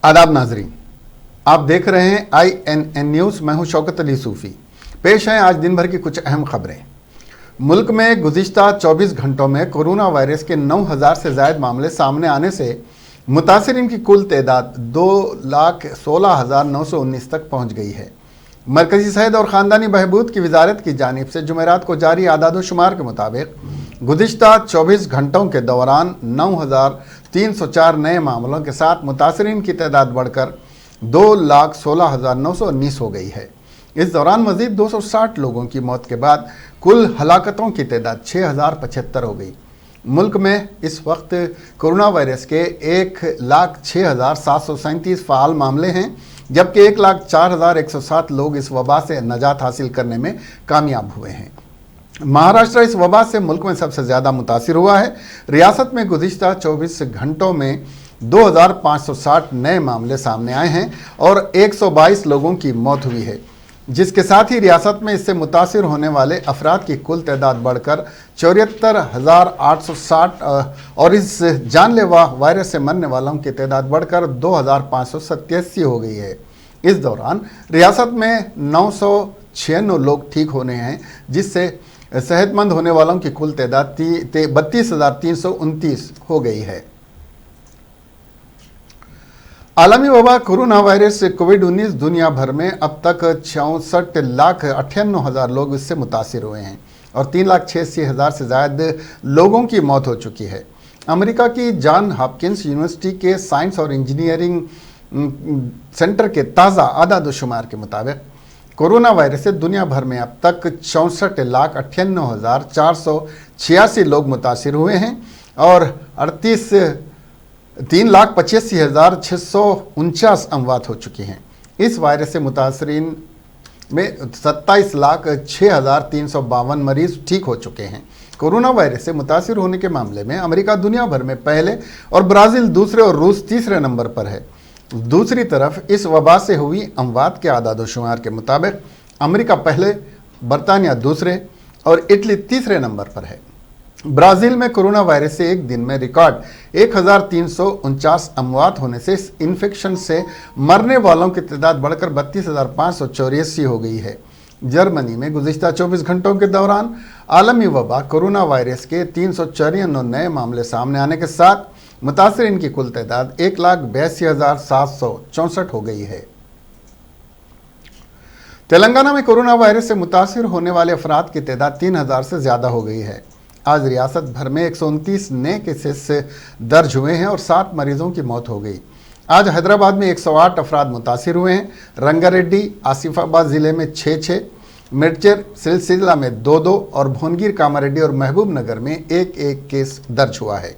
आदाब नाजरीन, आप देख रहे हैं INN न्यूज़। मैं हूं शौकत अली सूफ़ी। पेश हैं आज दिन भर की कुछ अहम खबरें। मुल्क में गुज़िश्ता 24 घंटों में कोरोना वायरस के 9,000 से ज़ायद मामले सामने आने से मुतासिरीन की कुल तादाद 2,16,919 तक पहुँच गई है। मरकज़ी सेहत और ख़ानदानी बहबूद की वजारत की जानिब से जुमेरात को जारी आदाद-ओ-शुमार के मुताबिक गुज़िश्ता 24 घंटों के दौरान 9,304 नए मामलों के साथ मुतासिरीन की तादाद बढ़कर 2,16,919 हो गई है। इस दौरान मज़ीद 260 लोगों की मौत के बाद कुल हलाकतों की तादाद 6,075 हो गई। मुल्क में इस वक्त कोरोना वायरस के 1,06,737 फ़ाल मामले हैं, जबकि 1,04,107 लोग इस वबा से नजात हासिल करने में कामयाब हुए हैं। महाराष्ट्र इस वबा से मुल्क में सबसे ज़्यादा मुतासिर हुआ है। रियासत में गुज़िश्ता 24 घंटों में 2,560 नए मामले सामने आए हैं और 122 लोगों की मौत हुई है, जिसके साथ ही रियासत में इससे मुतासिर होने वाले अफराद की कुल तादाद बढ़कर 74,860 और इस जानलेवा वायरस से मरने वालों की तादाद बढ़कर 2,587 हो गई है। इस दौरान रियासत में 996 लोग ठीक होने हैं, जिससे सेहतमंद होने वालों की कुल तादाद 32,329 हो गई है। आलमी वबा कोरोना वायरस कोविड-19 दुनिया भर में अब तक 64,98,000 लोग इससे मुतासिर हुए हैं और 3,86,000 से ज़्यादा लोगों की मौत हो चुकी है। अमेरिका की जॉन हॉपकिंस यूनिवर्सिटी के साइंस और इंजीनियरिंग सेंटर के ताज़ा आदाद-ओ-शुमार के मुताबिक कोरोना वायरस से दुनिया भर में अब तक 64,98,486 लोग मुतासिर हुए हैं और 3,85,649 अमवात हो चुकी हैं। इस वायरस से मुतासरीन में 27,06,352 मरीज ठीक हो चुके हैं। कोरोना वायरस से मुतासिर होने के मामले में अमेरिका दुनिया भर में पहले और ब्राज़ील दूसरे और रूस तीसरे नंबर पर है। दूसरी तरफ इस वबा से हुई अमवात के आदाद-ओ-शुमार के मुताबिक अमेरिका पहले, बरतानिया दूसरे और इटली तीसरे नंबर पर है। ब्राज़ील में कोरोना वायरस से एक दिन में रिकॉर्ड 1,349 अमवात होने से इस इन्फेक्शन से मरने वालों की तादाद बढ़कर 32,584 हो गई है। जर्मनी में गुज़िश्ता 24 घंटों के दौरान आलमी वबा कोरोना वायरस के 394 नए मामले सामने आने के साथ मुतासिरीन की कुल तादाद 1,82,764 हो गई है। तेलंगाना में कोरोना वायरस से मुतासिर होने वाले अफराद की तादाद 3,000 से ज़्यादा हो गई है। आज रियासत भर में 129 नए केसेस दर्ज हुए हैं और 7 मरीजों की मौत हो गई। आज हैदराबाद में 108 अफराद मुतासिर हुए हैं। रंगारेड्डी, आसिफाबाद ज़िले में 6, मिर्चर, सिलसिला में 2 और भोनगिर, कामारेड्डी और महबूब नगर में 1 केस दर्ज हुआ है।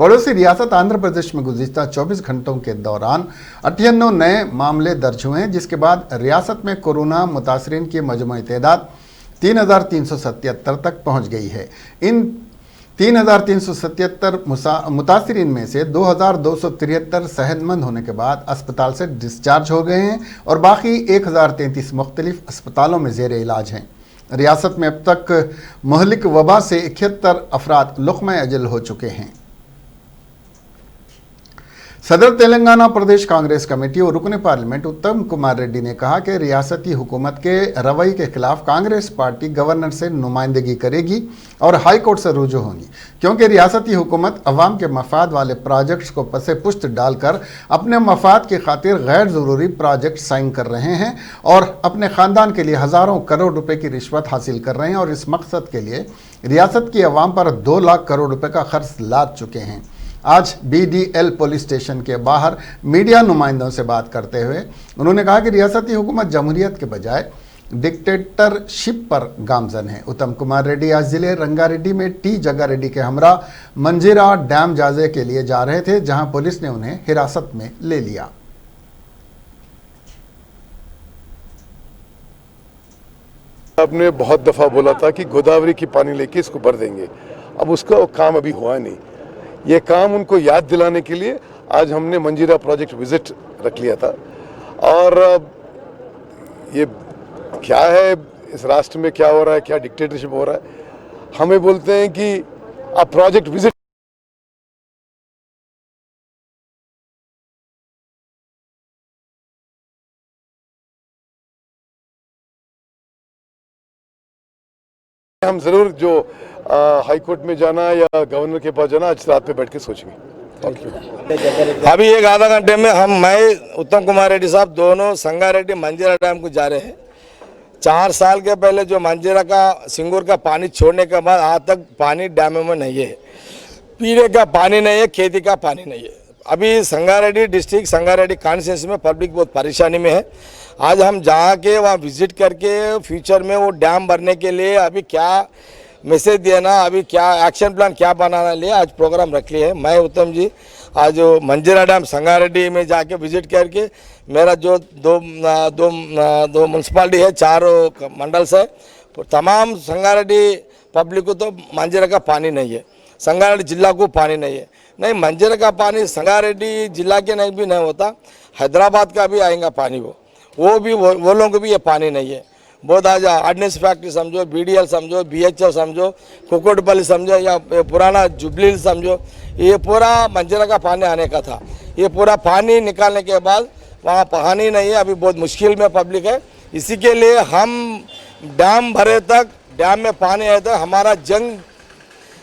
पड़ोसी रियासत आंध्र प्रदेश में गुज़िश्ता 24 घंटों के दौरान 98 नए मामले दर्ज हुए हैं, जिसके बाद रियासत में कोरोना मुतासरीन की मजमूई तादाद 3,377 तक पहुंच गई है। इन 3,377 मुतासरीन में से 2,273 सेहतमंद होने के बाद अस्पताल से डिस्चार्ज हो गए हैं और बाकी 1,033 मुख्तलिफ अस्पतालों में ज़ेर इलाज हैं। रियासत में अब तक मुहलिक वबा से 71 अफराद लुक़्मा अजल हो चुके हैं। सदर तेलंगाना प्रदेश कांग्रेस कमेटी और रुकन पार्लियामेंट उत्तम कुमार रेड्डी ने कहा कि रियासती हुकूमत के रवैये के खिलाफ कांग्रेस पार्टी गवर्नर से नुमाइंदगी करेगी और हाई कोर्ट से रुजू होगी, क्योंकि रियासती हुकूमत अवाम के मफाद वाले प्रोजेक्ट्स को पसे पुश्त डालकर अपने मफाद की खातिर गैर ज़रूरी प्रोजेक्ट साइन कर रहे हैं और अपने ख़ानदान के लिए हज़ारों करोड़ रुपए की रिश्वत हासिल कर रहे हैं और इस मकसद के लिए रियासत की अवाम पर 2 लाख करोड़ रुपए का खर्च लाद चुके हैं। आज BDL पुलिस स्टेशन के बाहर मीडिया नुमाइंदों से बात करते हुए उन्होंने कहा कि रियासती हुकूमत जमहूरियत के बजाय डिक्टेटरशिप पर गामजन है। उत्तम कुमार रेड्डी आज जिले रंगारेड्डी में T जग्गारेड्डी के हमरा मंजीरा डैम जायजे के लिए जा रहे थे, जहां पुलिस ने उन्हें हिरासत में ले लिया। आपने बहुत दफ़ा बोला था कि गोदावरी की पानी लेके इसको भर देंगे, अब उसका काम अभी हुआ नहीं। ये काम उनको याद दिलाने के लिए आज हमने मंजीरा प्रोजेक्ट विजिट रख लिया था। और ये क्या है, इस राष्ट्र में क्या हो रहा है, क्या डिक्टेटरशिप हो रहा है, हमें बोलते हैं कि आप प्रोजेक्ट विजिट हम ज़रूर जो हाई कोर्ट में जाना या गवर्नर के पास जाना आज रात में बैठ के सोचेंगे। अभी एक आधा घंटे में मैं उत्तम कुमार रेड्डी साहब दोनों संगारेड्डी मंजीरा डैम को जा रहे हैं। 4 साल के पहले जो मंजीरा का सिंगूर का पानी छोड़ने के बाद आज तक पानी डैम में नहीं है, पीने का पानी नहीं है, खेती का पानी नहीं है। अभी संगारेड्डी डिस्ट्रिक्ट संगारेड्डी कॉन्स्टिट्यूंसी में पब्लिक बहुत परेशानी में है। आज हम जाके वहाँ विजिट करके फ्यूचर में वो डैम भरने के लिए अभी क्या मैसेज देना, अभी क्या एक्शन प्लान क्या बनाने लिए आज प्रोग्राम रख लिए है। मैं उत्तम जी आज मंजीरा डैम संगारेड्डी में जाके विजिट करके मेरा जो दो म्यूनसिपालिटी है, 4 मंडल से तमाम संगारेड्डी पब्लिक को तो मंजीरा का पानी नहीं है, संगारेड्डी जिला को पानी नहीं है। नहीं, मंजीरा का पानी संगारेड्डी जिला के नहीं भी नहीं होता, हैदराबाद का भी आएगा पानी, वो लोगों को भी ये पानी नहीं है। बहुत आज ऑर्डिनेंस फैक्ट्री समझो, BDL समझो, BHF समझो, कुकुटपल्ली समझो या पुराना जुबली समझो, ये पूरा मंजीरा का पानी आने का था। ये पूरा पानी निकालने के बाद वहाँ पानी नहीं है, अभी बहुत मुश्किल में पब्लिक है। इसी के लिए हम डैम भरे तक, डैम में पानी आए तक हमारा जंग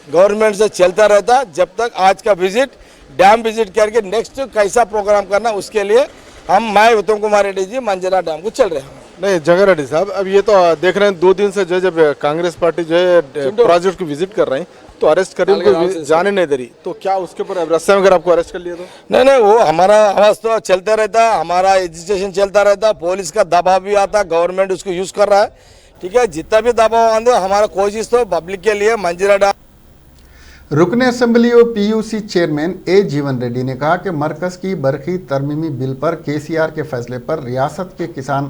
गवर्नमेंट से चलता रहता, जब तक आज का विजिट डैम विजिट करके नेक्स्ट कैसा प्रोग्राम करना उसके लिए मैं उत्तम कुमार रेड्डी जी मंजीरा डैम को चल रहे हैं। नहीं जगारेड्डी साहब, अब ये तो देख रहे हैं 2 दिन से जो जब कांग्रेस पार्टी जो है प्रोजेक्ट को विजिट कर रहे हैं तो अरेस्ट कर रही है, जाने नहीं दे रही, तो क्या उसके ऊपर रास्ते में अगर आपको अरेस्ट कर लिया तो? नहीं, वो हमारा आवाज तो चलता रहता, हमारा एजिटेशन चलता रहता, पुलिस का दबाव भी आता, गवर्नमेंट उसको यूज कर रहा है। ठीक है, जितना भी दबाव आंदो हमारा कोशिश तो पब्लिक के लिए मंजीरा डैम। रुकने असेंबली और PUC चेयरमैन A जीवन रेड्डी ने कहा कि मरकज की बरखी तरमीमी बिल पर KCR के फैसले पर रियासत के किसान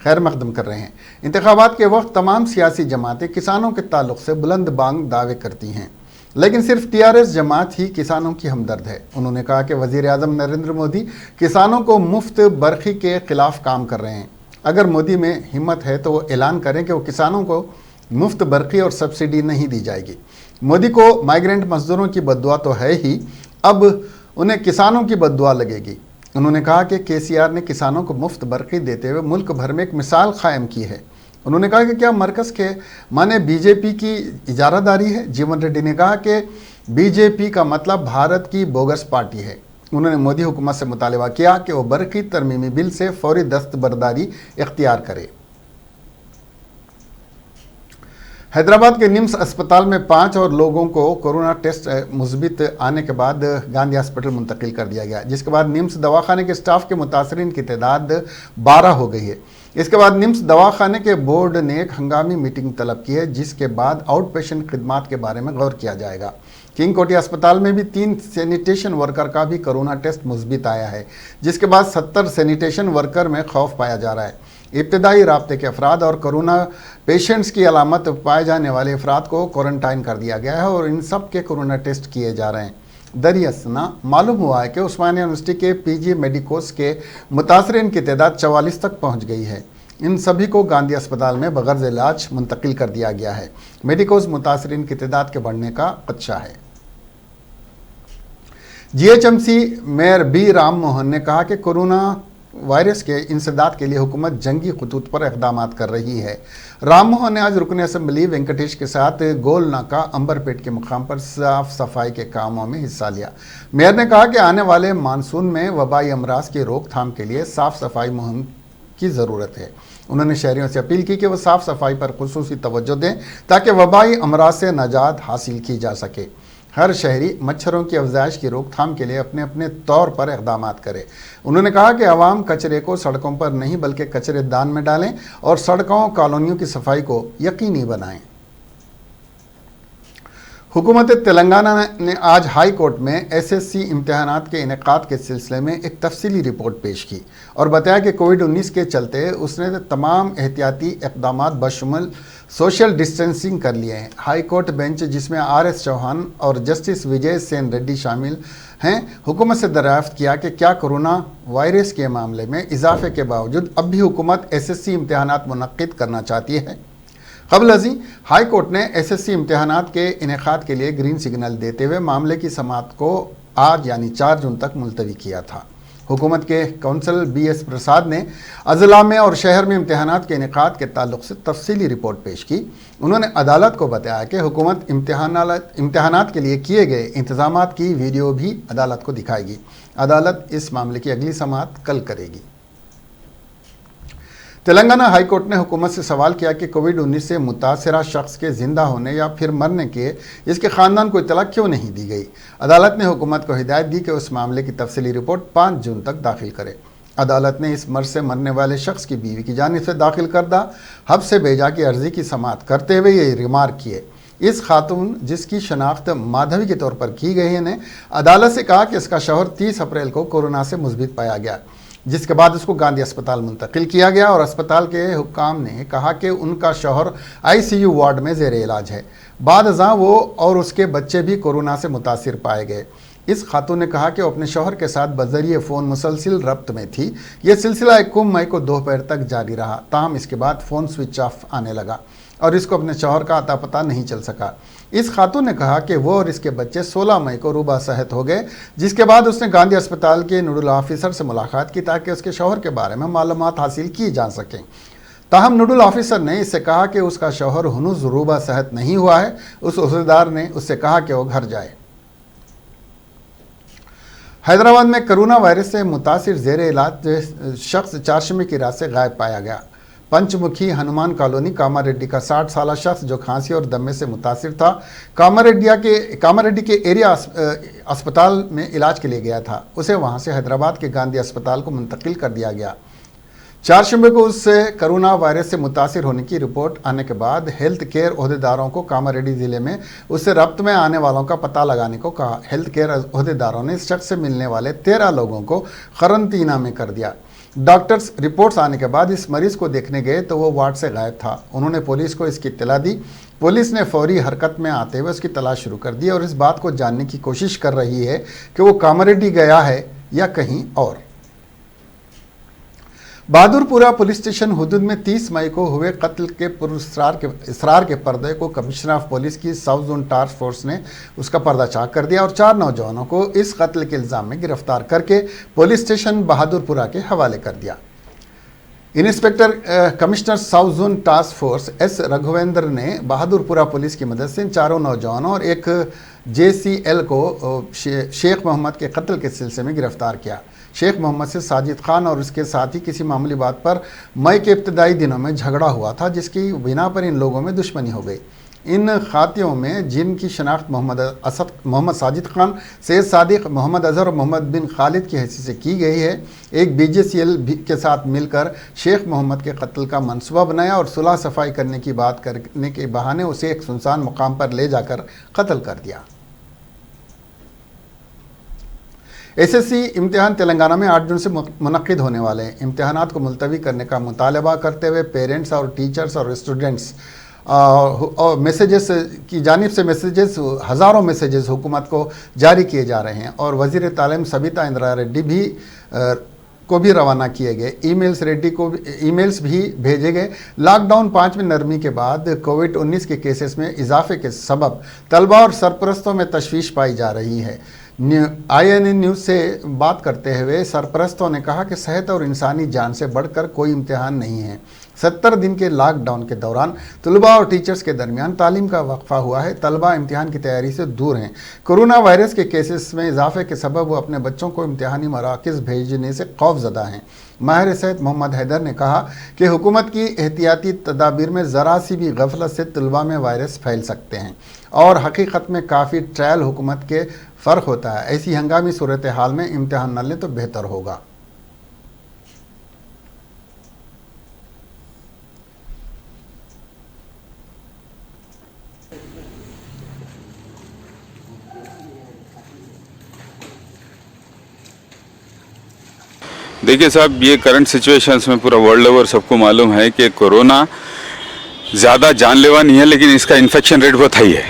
खैर मकदम कर रहे हैं। इंतखाबात के वक्त तमाम सियासी जमातें किसानों के ताल्लुक से बुलंद बांग दावे करती हैं, लेकिन सिर्फ TRS जमात ही किसानों की हमदर्द है। उन्होंने कहा कि वज़ीर आज़म नरेंद्र मोदी किसानों को मुफ्त बरखी के खिलाफ काम कर रहे हैं। अगर मोदी में हिम्मत है तो वो ऐलान करें कि वो किसानों को मुफ्त बरखी और सब्सिडी नहीं दी जाएगी। मोदी को माइग्रेंट मजदूरों की बद्दुआ तो है ही, अब उन्हें किसानों की बद्दुआ लगेगी। उन्होंने कहा कि KCR ने किसानों को मुफ्त बरखी देते हुए मुल्क भर में एक मिसाल कायम की है। उन्होंने कहा कि क्या मरकज़ के माने BJP की इजारादारी है? जीवन रेड्डी ने कहा कि BJP का मतलब भारत की बोगस पार्टी है। उन्होंने मोदी हुकूमत से मुतालबा किया कि वो बरखी तरमीमी बिल से फौरी दस्तबरदारी इख्तियार करे। हैदराबाद के निम्स अस्पताल में 5 और लोगों को कोरोना टेस्ट मुस्बित आने के बाद गांधी हॉस्पिटल मुंतकिल कर दिया गया, जिसके बाद निम्स दवाखाने के स्टाफ के मुतासरीन की तादाद 12 हो गई है। इसके बाद निम्स दवाखाने के बोर्ड ने एक हंगामी मीटिंग तलब की है, जिसके बाद आउट पेशेंट खिदमात के बारे में गौर किया जाएगा। किंग कोटी अस्पताल में भी 3 सैनिटेशन वर्कर का भी कोरोना टेस्ट मुस्बित आया है, जिसके बाद 70 सैनिटेशन वर्कर में खौफ पाया जा रहा है। इब्तदाई राब्ते के अफराद और कोरोना पेशेंट्स की अलामत पाए जाने वाले अफराद को क्वारंटाइन कर दिया गया है और इन सब के कोरोना टेस्ट किए जा रहे हैं। दरियासना मालूम हुआ है कि उस्मानिया यूनिवर्सिटी के PG मेडिकोस के मुतासरीन की तादाद 44 तक पहुँच गई है। इन सभी को गांधी अस्पताल में बगैर इलाज मुंतकिल कर दिया गया है। मेडिकोस मुतासरीन की तादाद के बढ़ने का खदशा है। GHMC mayor B Ram Mohan ने कहा कि कोरोना वायरस के इंसदाद के लिए हुकूमत जंगी खतूत पर इक़दामात कर रही है। राम मोहन ने आज रुकन असम्बली वेंकटेश के साथ गोल नाका अंबरपेट के मुकाम पर साफ सफाई के कामों में हिस्सा लिया। मेयर ने कहा कि आने वाले मानसून में वबाई अमराज की रोकथाम के लिए साफ सफाई मुहिम की ज़रूरत है। उन्होंने शहरियों से अपील की कि वह साफ सफाई पर खुसूसी तवज्जो दें ताकि वबाई अमराज से निजात हासिल की जा सके। हर शहरी मच्छरों की अफजाइश की रोकथाम के लिए अपने अपने तौर पर इक़दामात करे। उन्होंने कहा कि आवाम कचरे को सड़कों पर नहीं बल्कि कचरे दान में डालें और सड़कों कॉलोनियों की सफाई को यकीनी बनाएं। हुकूमत तेलंगाना ने आज हाई कोर्ट में SSC इम्तहानात के इनेकाद के सिलसिले में एक तफसीली रिपोर्ट पेश की और बताया कि कोविड-19 के चलते उसने तमाम एहतियाती इक़दामात बशमुल सोशल डिस्टेंसिंग कर लिए हैं। हाई कोर्ट बेंच, जिसमें RS चौहान और जस्टिस विजय सेन रेड्डी शामिल हैं, हुकूमत से दरियाफ्त किया कि क्या कोरोना वायरस के मामले में इजाफे के बावजूद अब भी हुकूमत SSC इम्तहानात मुनक्किद करना चाहती है। क़ब्ल अज़ीं हाई कोर्ट ने SSC इम्तहानात के इनेकाद के लिए ग्रीन सिग्नल देते हुए मामले की समाअत को आज यानी 4 जून तक मुलतवी किया था। हुकूमत के कौंसल BS प्रसाद ने अजला में और शहर में इम्तहानात के इनेकाद के ताल्लुक से तफसीली रिपोर्ट पेश की। उन्होंने अदालत को बताया कि हुकूमत इम्तहानात के लिए किए गए इंतजामात की वीडियो भी अदालत को दिखाएगी। अदालत इस मामले की अगली समाअत कल करेगी। तेलंगाना हाई कोर्ट ने हुकूमत से सवाल किया कि कोविड-19 से मुतासरा शख्स के जिंदा होने या फिर मरने के इसके ख़ानदान को इतला क्यों नहीं दी गई। अदालत ने हुकूमत को हिदायत दी कि उस मामले की तफसीली रिपोर्ट 5 जून तक दाखिल करे। अदालत ने इस मर्ज से मरने वाले शख्स की बीवी की जानिब से दाखिल करदा हब से भेजा की अर्जी की समाअत करते हुए ये रिमार्क किए। इस खातून जिसकी शनाख्त माधवी के तौर पर की गई है ने अदालत से कहा कि इसका शौहर 30 अप्रैल को कोरोना से मुस्बित पाया गया, जिसके बाद उसको गांधी अस्पताल मुंतकिल किया गया और अस्पताल के हुक्काम ने कहा कि उनका शौहर ICU वार्ड में ज़ेर इलाज है। बाद अज़ां वो और उसके बच्चे भी कोरोना से मुतासिर पाए गए। इस खातून ने कहा कि वो अपने शौहर के साथ बजरिए फ़ोन मुसलसिल रब्त में थी। ये सिलसिला 1 मई को दोपहर तक जारी रहा, ताहम इसके बाद फ़ोन स्विच ऑफ आने लगा और इसको अपने शौहर का अता पता नहीं चल सका। इस खातून ने कहा कि वो और इसके बच्चे 16 मई को रूबा सेहत हो गए, जिसके बाद उसने गांधी अस्पताल के नोडल ऑफिसर से मुलाकात की ताकि उसके शौहर के बारे में मालूमात हासिल की जा सकें। ताहम नोडल ऑफिसर ने इससे कहा कि उसका शौहर हुनूज रूबा सेहत नहीं हुआ है। उस उहदेदार ने उससे कहा कि वो घर जाए। हैदराबाद में कोरोना वायरस से मुतासिर ज़ेर इलाज शख्स चारशंबे की रात से गायब पाया गया। पंचमुखी हनुमान कॉलोनी कामारेड्डी का 60 साल शख्स जो खांसी और दमे से मुतासिर था, कामारेड्डी के एरिया अस्पताल में इलाज के लिए गया था। उसे वहां से हैदराबाद के गांधी अस्पताल को मुंतकिल कर दिया गया। चारशंबे को उससे कोरोना वायरस से मुतासिर होने की रिपोर्ट आने के बाद हेल्थ केयर ओहदेदारों को कामारेड्डी ज़िले में उससे रब्त में आने वालों का पता लगाने को कहा। हेल्थ केयर ओहदेदारों ने इस शख्स से मिलने वाले 13 लोगों को क़रंतीना में कर दिया। डॉक्टर्स रिपोर्ट्स आने के बाद इस मरीज़ को देखने गए तो वो वार्ड से गायब था। उन्होंने पुलिस को इसकी इत्तला दी। पुलिस ने फौरी हरकत में आते हुए उसकी तलाश शुरू कर दी और इस बात को जानने की कोशिश कर रही है कि वो कामारेड्डी गया है या कहीं और। बहादुरपुरा पुलिस स्टेशन हुदूद में 30 मई को हुए कत्ल के इसरार के पर्दे को कमिश्नर ऑफ पुलिस की साउथ जोन टास्क फोर्स ने उसका पर्दाचाक कर दिया और 4 नौजवानों को इस कत्ल के इल्ज़ाम में गिरफ्तार करके पुलिस स्टेशन बहादुरपुरा के हवाले कर दिया। Inspector commissioner south zone task force S Raghuvendra ने बहादुरपुरा पुलिस की मदद से इन 4 नौजवानों और एक JCL को शेख मोहम्मद के कत्ल के सिलसिले में गिरफ्तार किया। शेख मोहम्मद से साजिद खान और उसके साथी किसी मामूली बात पर मई के इब्तदाई दिनों में झगड़ा हुआ था, जिसकी बिना पर इन लोगों में दुश्मनी हो गई। इन खातियों में जिनकी शनाख्त मोहम्मद साजिद खान, सैयद सादिक, मोहम्मद अजहर और मोहम्मद बिन खालिद की हैसियत से की गई है, एक BJCL के साथ मिलकर शेख मोहम्मद के कत्ल का मंसूबा बनाया और सुलह सफाई करने की बात करने के बहाने उसे एक सुनसान मुकाम पर ले जाकर कत्ल कर दिया। SSC इम्तिहान तेलंगाना में 8 जून से मुनक्किद होने वाले हैं। इम्तिहानात को मुलतवी करने का मुतालबा करते हुए पेरेंट्स और टीचर्स और स्टूडेंट्स और मैसेजेस की जानिब से हज़ारों मैसेजेस हुकूमत को जारी किए जा रहे हैं और वज़ीर तालीम सबिता इंदिरा रेड्डी को भी रवाना किए गए। ईमेल्स भी भेजे गए। लॉकडाउन 5 में नरमी के बाद कोविड-19 के केसेस में इजाफे के सबब तलबा और सरपरस्तों में तशवीश पाई जा रही है। INN न्यूज़ से बात करते हुए सरपरस्तों ने कहा कि सेहत और इंसानी जान से बढ़कर कोई इम्तिहान नहीं है। 70 दिन के लॉकडाउन के दौरान तलबा और टीचर्स के दरमियान तालीम का वक्फा हुआ है। तलबा इम्तिहान की तैयारी से दूर हैं। कोरोना वायरस के केसेस में इजाफे के सबब वो अपने बच्चों को इम्तिहानी मराकज़ भेजने से खौफज़दा हैं। माहिर सेहत मोहम्मद हैदर ने कहा कि हुकूमत की एहतियाती तदाबीर में ज़रा सी भी गफलत से तलबा में वायरस फैल सकते हैं और हकीकत में काफ़ी ट्रायल हुकूमत के फ़र्क होता है। ऐसी हंगामी सूरत हाल में इम्तिहान न लें तो बेहतर होगा। देखिए साहब, ये करंट सिचुएशंस में पूरा वर्ल्ड ओवर सबको मालूम है कि कोरोना ज़्यादा जानलेवा नहीं है, लेकिन इसका इन्फेक्शन रेट बहुत हाई है।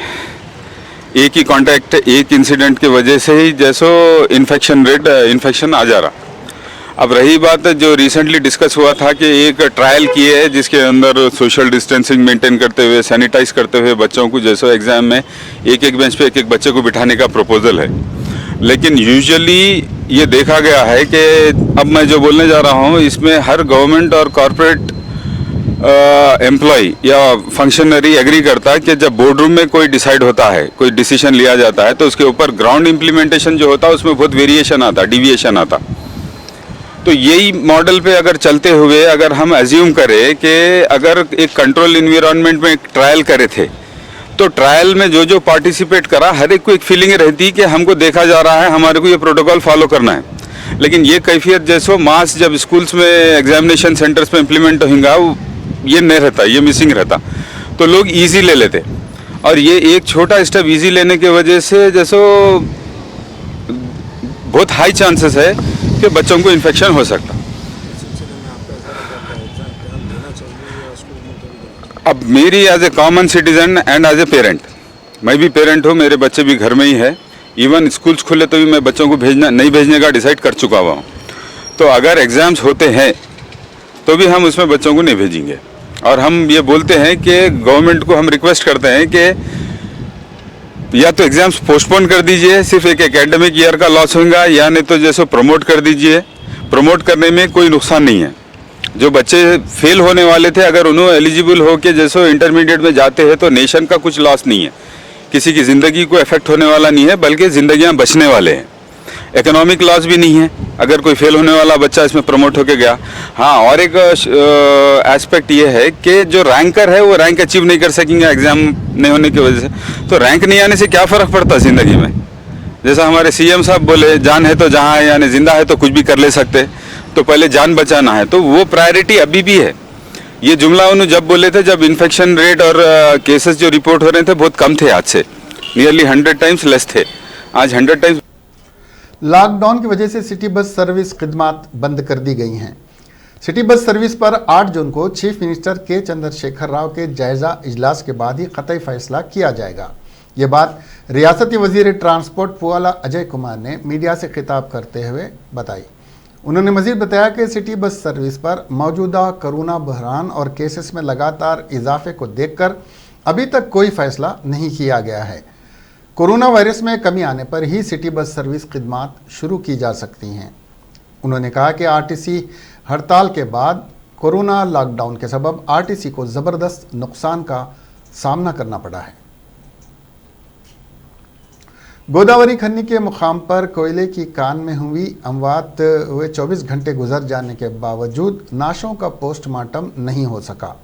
एक ही कांटेक्ट, एक इंसिडेंट की वजह से ही जैसो इन्फेक्शन आ जा रहा। अब रही बात जो रिसेंटली डिस्कस हुआ था कि एक ट्रायल किए है जिसके अंदर सोशल डिस्टेंसिंग मेंटेन करते हुए, सैनिटाइज करते हुए बच्चों को जैसो एग्जाम में एक बेंच पे एक बच्चे को बिठाने का प्रपोजल है। लेकिन यूजुअली ये देखा गया है कि अब मैं जो बोलने जा रहा हूँ इसमें हर गवर्नमेंट और कॉरपोरेट एम्प्लॉय या फंक्शनरी एग्री करता है कि जब बोर्ड रूम में कोई डिसाइड होता है, कोई डिसीजन लिया जाता है, तो उसके ऊपर ग्राउंड इम्प्लीमेंटेशन जो होता है उसमें बहुत वेरिएशन आता, डिविएशन आता। तो यही मॉडल पे अगर चलते हुए अगर हम एज्यूम करें कि अगर एक कंट्रोल इन्वायरमेंट में एक ट्रायल करे थे, तो ट्रायल में जो पार्टिसिपेट करा हर एक को एक फीलिंग रहती कि हमको देखा जा रहा है, हमारे को ये प्रोटोकॉल फॉलो करना है। लेकिन ये कैफियत जैसो मास जब स्कूल्स में एग्जामिनेशन सेंटर्स पे इम्प्लीमेंट होगा ये नहीं रहता, ये मिसिंग रहता, तो लोग इजी ले लेते। और ये एक छोटा स्टेप इजी लेने की वजह से जैसो बहुत हाई चांसेस है कि बच्चों को इन्फेक्शन हो सकता। अब मेरी as a common citizen and as a parent, मैं भी पेरेंट हूँ, मेरे बच्चे भी घर में ही है, इवन स्कूल्स खुले तो भी मैं बच्चों को नहीं भेजने का डिसाइड कर चुका हुआ हूँ। तो अगर एग्ज़ाम्स होते हैं तो भी हम उसमें बच्चों को नहीं भेजेंगे। और हम ये बोलते हैं कि गवर्नमेंट को हम रिक्वेस्ट करते हैं कि या तो एग्ज़ाम्स पोस्टपोन कर दीजिए, सिर्फ एक एकेडमिक ईयर का लॉस होगा, या नहीं तो जैसे प्रमोट कर दीजिए। प्रमोट करने में कोई नुकसान नहीं है। जो बच्चे फेल होने वाले थे अगर उन्होंने एलिजिबल हो के जैसे इंटरमीडिएट में जाते हैं तो नेशन का कुछ लॉस नहीं है, किसी की ज़िंदगी को इफेक्ट होने वाला नहीं है, बल्कि ज़िंदगियां बचने वाले हैं। इकोनॉमिक लॉस भी नहीं है अगर कोई फेल होने वाला बच्चा इसमें प्रमोट होके गया। हाँ, और एक एस्पेक्ट ये है कि जो रैंकर है वो रैंक अचीव नहीं कर सकेंगे एग्ज़ाम नहीं होने की वजह से। तो रैंक नहीं आने से क्या फ़र्क पड़ता ज़िंदगी में। जैसा हमारे सीएम साहब बोले, जान है तो जहाँ है, यानी जिंदा है तो कुछ भी कर ले सकते, तो पहले जान बचाना है, तो वो प्रायोरिटी अभी भी है। ये जुमला उन्होंने जब बोले थे, जब इन्फेक्शन रेट और केसेस जो रिपोर्ट हो रहे थे बहुत कम थे, आज से नियरली 100 टाइम्स लेस थे, आज 100 टाइम्स। लॉकडाउन की वजह से सिटी बस सर्विस खिदमात बंद कर दी गई हैं। सिटी बस सर्विस पर 8 जून को चीफ मिनिस्टर के चंद्रशेखर राव के जायजा इजलास के बाद ही कतई फैसला किया जाएगा। ये बात रियासती वजीर ट्रांसपोर्ट पुआला अजय कुमार ने मीडिया से खिताब करते हुए बताई। उन्होंने मजीद बताया कि सिटी बस सर्विस पर मौजूदा कोरोना बहरान और केसेस में लगातार इजाफे को देखकर अभी तक कोई फैसला नहीं किया गया है। कोरोना वायरस में कमी आने पर ही सिटी बस सर्विस खिदमात शुरू की जा सकती हैं। उन्होंने कहा कि आरटीसी हड़ताल के बाद कोरोना लॉकडाउन के सबब आरटीसी को ज़बरदस्त नुकसान का सामना करना पड़ा है। गोदावरी खन्नी के मुकाम पर कोयले की कान में हुई अमवात हुए 24 घंटे गुजर जाने के बावजूद नाशों का पोस्टमार्टम नहीं हो सका।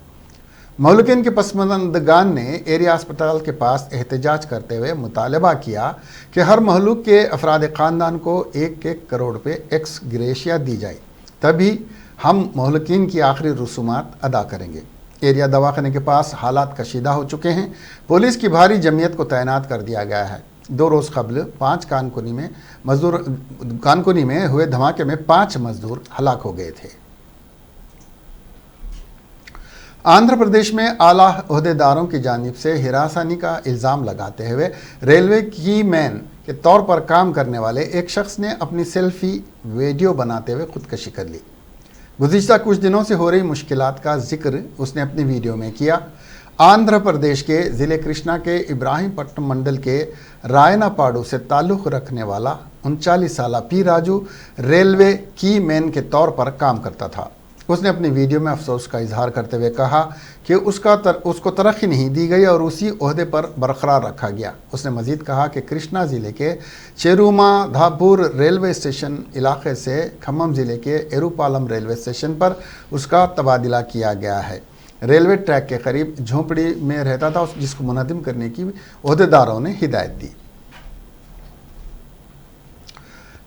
महलुकिन के पसमानदगान ने एरिया अस्पताल के पास एहतजाज करते हुए मुतालबा किया कि हर महलूक के अफराद ख़ानदान को 1-1 करोड़ रुपये एक्स ग्रेशिया दी जाए, तभी हम महलुकिन की आखिरी रसूमात अदा करेंगे। एरिया दवाखाने के पास हालात कशीदा हो चुके हैं। पुलिस की भारी जमीयत को तैनात कर दिया गया है। 2 रोज़ कबल कानकुनी में हुए धमाके में 5 मजदूर हलाक हो गए थे। आंध्र प्रदेश में आला ओहदेदारों की जानिब से हिरासनी का इल्ज़ाम लगाते हुए रेलवे की मैन के तौर पर काम करने वाले एक शख्स ने अपनी सेल्फी वीडियो बनाते हुए खुदकशी कर ली। गुज़िश्ता कुछ दिनों से हो रही मुश्किलात का जिक्र उसने अपनी वीडियो में किया। आंध्र प्रदेश के ज़िले कृष्णा के इब्राहिमपट्टनम मंडल के रायनापाडू से ताल्लुक़ रखने वाला 39 साला पी राजू रेलवे की मैन के तौर पर काम करता था। उसने अपनी वीडियो में अफसोस का इजहार करते हुए कहा कि उसको तरक्की नहीं दी गई और उसी ओहदे पर बरकरार रखा गया। उसने मजीद कहा कि कृष्णा ज़िले के चेरुमाधापुर रेलवे स्टेशन इलाके से खम्मम ज़िले के एरुपालम रेलवे स्टेशन पर उसका तबादला किया गया है। रेलवे ट्रैक के करीब झोंपड़ी में रहता था, जिसको मुनज़्ज़म करने की ओहदेदारों ने हिदायत दी।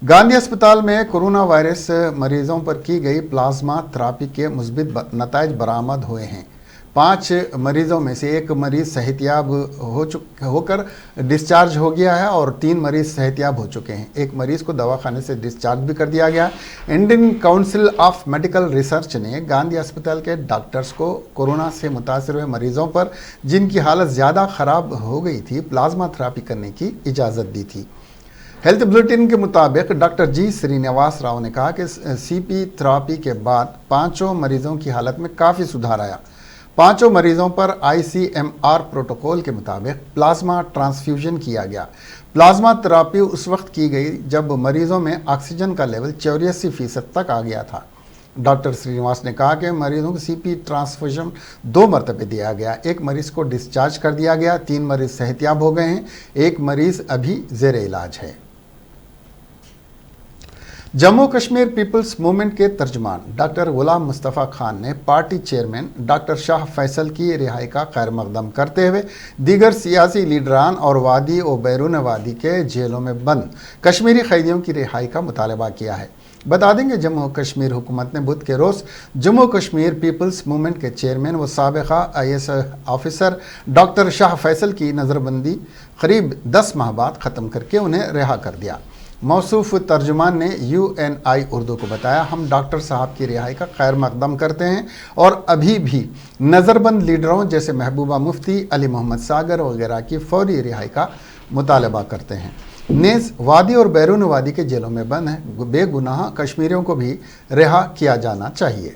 गांधी अस्पताल में कोरोना वायरस मरीजों पर की गई प्लाज्मा थेरेपी के मुस्बित नताइज बरामद हुए हैं। 5 मरीजों में से 1 मरीज सेहतियाब होकर डिस्चार्ज हो गया है और 3 मरीज सेहतियाब हो चुके हैं। 1 मरीज को दवाखाने से डिस्चार्ज भी कर दिया गया। Indian council of medical research ने गांधी अस्पताल के डॉक्टर्स को कोरोना से मुतासर हुए मरीजों पर जिनकी हालत ज़्यादा ख़राब हो गई थी प्लाज्मा थेरेपी करने की इजाज़त दी थी। हेल्थ बुलेटिन के मुताबिक डॉक्टर जी श्रीनिवास राव ने कहा कि सीपी थेरेपी के बाद 5 मरीजों की हालत में काफ़ी सुधार आया। पांचों मरीजों पर ICMR प्रोटोकॉल के मुताबिक प्लाज्मा ट्रांसफ्यूजन किया गया। प्लाज्मा थेरेपी उस वक्त की गई जब मरीजों में ऑक्सीजन का लेवल 84% तक आ गया था। डॉक्टर श्रीनिवास ने कहा कि मरीजों को CP ट्रांसफ्यूजन 2 मरतबे दिया गया। एक मरीज को डिस्चार्ज कर दिया गया, 3 मरीज सेहतियाब हो गए हैं, एक मरीज अभी जेर इलाज है। जम्मू कश्मीर पीपल्स मूवमेंट के तर्जुमान डॉक्टर गुलाम मुस्तफ़ा खान ने party chairman doctor Shah Faisal की रिहाई का खैर मकदम करते हुए दीगर सियासी लीडरान और वादी और बैरून वादी के जेलों में बंद कश्मीरी कैदियों की रिहाई का मुतालबा किया है। बता दें कि जम्मू कश्मीर हुकूमत ने बुध के रोज़ जम्मू कश्मीर पीपल्स मूवमेंट के चेयरमैन व साबिका IAS officer doctor Shah Faisal की नज़रबंदी करीब 10 माह बाद ख़त्म करके उन्हें रिहा कर दिया। मौसूफ तर्जुमान ने UNI उर्दू को बताया, हम डॉक्टर साहब की रिहाई का खैर मकदम करते हैं और अभी भी नज़रबंद लीडरों जैसे महबूबा मुफ्ती, अली मोहम्मद सागर वगैरह की फौरी रिहाई का मुतालबा करते हैं। नेज़ वादी और बैरून वादी के जेलों में बंद हैं बेगुनाह कश्मीरियों को भी रिहा किया जाना चाहिए।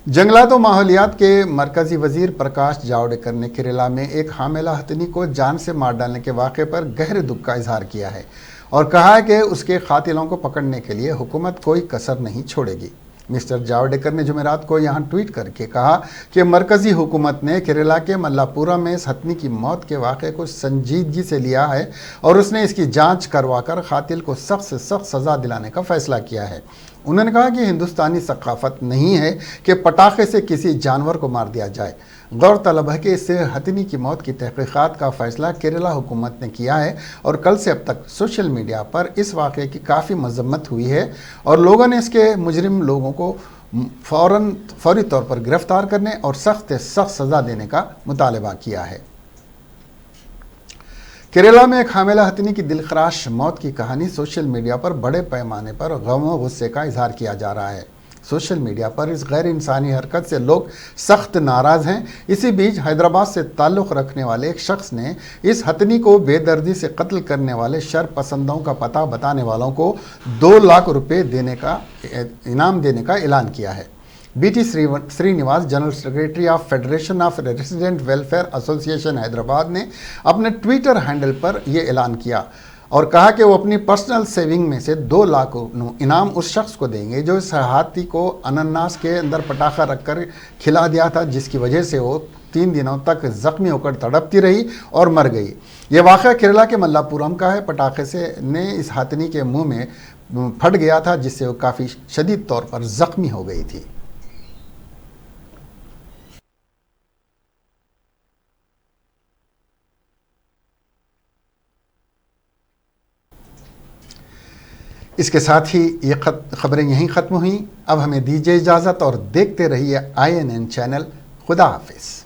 जंगलात व माहौलियात के मरकज़ी वज़ीर प्रकाश जावड़ेकर ने केरला में एक हामिला हथिनी को जान से मार डालने के वाक़े पर गहरे दुख का इजहार किया है और कहा है कि उसके कातिलों को पकड़ने के लिए हुकूमत कोई कसर नहीं छोड़ेगी। मिस्टर जावड़ेकर ने जुमेरात को यहाँ ट्वीट करके कहा कि मरकज़ी हुकूमत ने केरला के मल्लापुरम में इस हथिनी की मौत के वाक़े को संजीदगी से लिया है और उसने इसकी जाँच करवाकर कातिल को सख्त से सख्त सज़ा दिलाने का फ़ैसला किया है। उन्होंने कहा कि हिंदुस्तानी सकाफ़त नहीं है कि पटाखे से किसी जानवर को मार दिया जाए। गौरतलब है कि इससे हथिनी की मौत की तहक़ीक़ात का फ़ैसला केरला हुकूमत ने किया है और कल से अब तक सोशल मीडिया पर इस वाक़े की काफ़ी मज़म्मत हुई है और लोगों ने इसके मुजरिम लोगों को फौरी तौर पर गिरफ़्तार करने और सख्त से सख्त सज़ा देने का मुतालबा किया है। केरला में एक हामिला हथिनी की दिलखराश मौत की कहानी सोशल मीडिया पर बड़े पैमाने पर गम व गुस्से का इजहार किया जा रहा है। सोशल मीडिया पर इस गैर इंसानी हरकत से लोग सख्त नाराज़ हैं। इसी बीच हैदराबाद से ताल्लुक़ रखने वाले एक शख्स ने इस हथिनी को बेदर्दी से कत्ल करने वाले शर पसंदों का पता बताने वालों को 2 लाख रुपये इनाम देने का ऐलान किया है। BT Srinivas, general secretary of federation of resident welfare association Hyderabad ने अपने ट्विटर हैंडल पर यह ऐलान किया और कहा कि वो अपनी पर्सनल सेविंग में से 2 लाख इनाम उस शख्स को देंगे जो इस हाथी को अनानास के अंदर पटाखा रखकर खिला दिया था, जिसकी वजह से वो 3 दिनों तक ज़ख्मी होकर तड़पती रही और मर गई। ये वाक़या केरला के मल्लापुरम का है। पटाखे से ने इस हाथनी के मुंह में फट गया था, जिससे वो काफ़ी शदीद तौर पर ज़ख्मी हो गई थी। इसके साथ ही ये खबरें यहीं ख़त्म हुई। अब हमें दीजिए इजाज़त और देखते रहिए INN चैनल। खुदा हाफिज़।